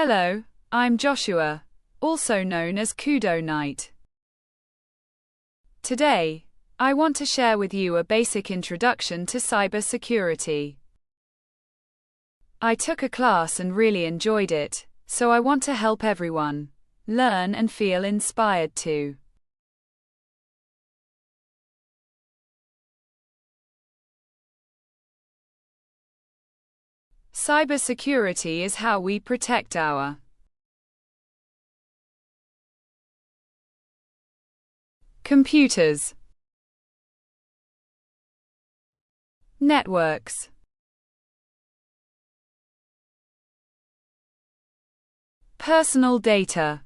Hello, I'm Joshua, also known as Kudo Knight. Today, I want to share with you a basic introduction to cybersecurity. I took a class and really enjoyed it, so I want to help everyone learn and feel inspired too. Cybersecurity is how we protect our computers, networks, personal data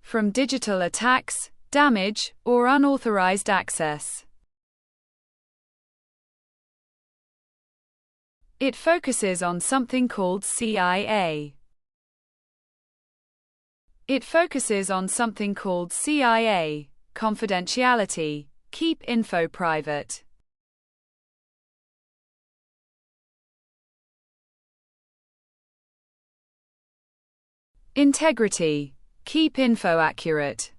from digital attacks, damage, or unauthorized access. It focuses on something called CIA. Confidentiality, keep info private. Integrity, keep info accurate.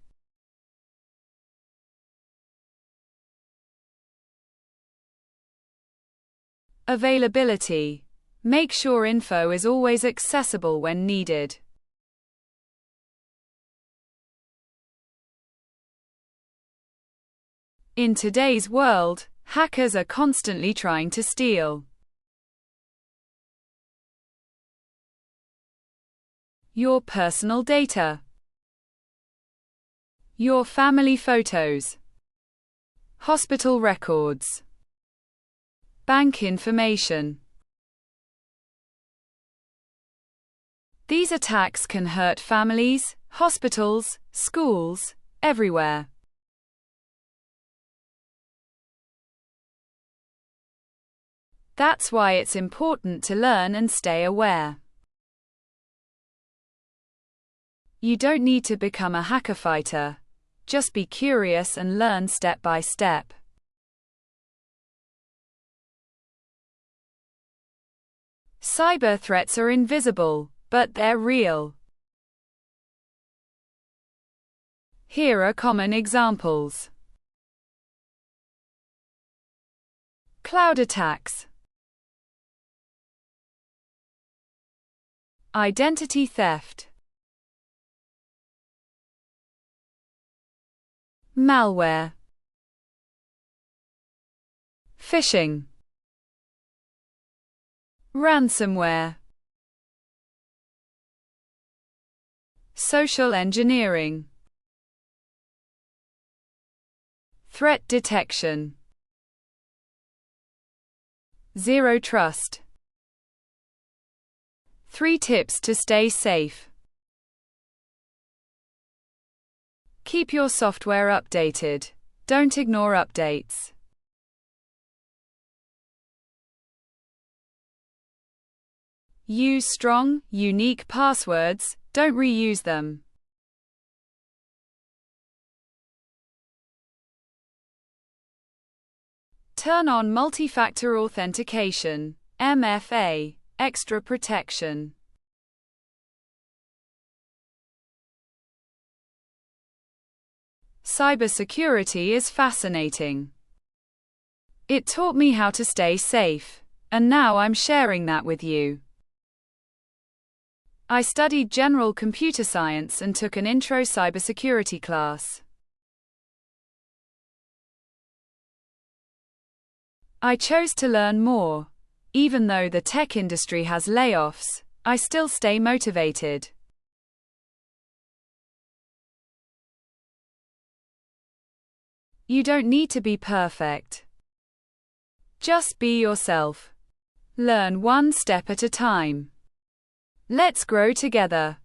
Availability, make sure info is always accessible when needed. In today's world, hackers are constantly trying to steal your personal data, your family photos, hospital records, bank information. These attacks can hurt families, hospitals, schools, everywhere. That's why it's important to learn and stay aware. You don't need to become a hacker fighter. Just be curious and learn step by step. Cyber threats are invisible, but they're real. Here are common examples. Cloud attacks, identity theft, malware, phishing, ransomware, social engineering, threat detection, zero trust. 3 tips to stay safe. Keep your software updated. Don't ignore updates. Use strong, unique passwords, don't reuse them. Turn on multi-factor authentication, MFA, extra protection. Cybersecurity is fascinating. It taught me how to stay safe, and now I'm sharing that with you. I studied general computer science and took an intro cybersecurity class. I chose to learn more. Even though the tech industry has layoffs, I still stay motivated. You don't need to be perfect. Just be yourself. Learn one step at a time. Let's grow together.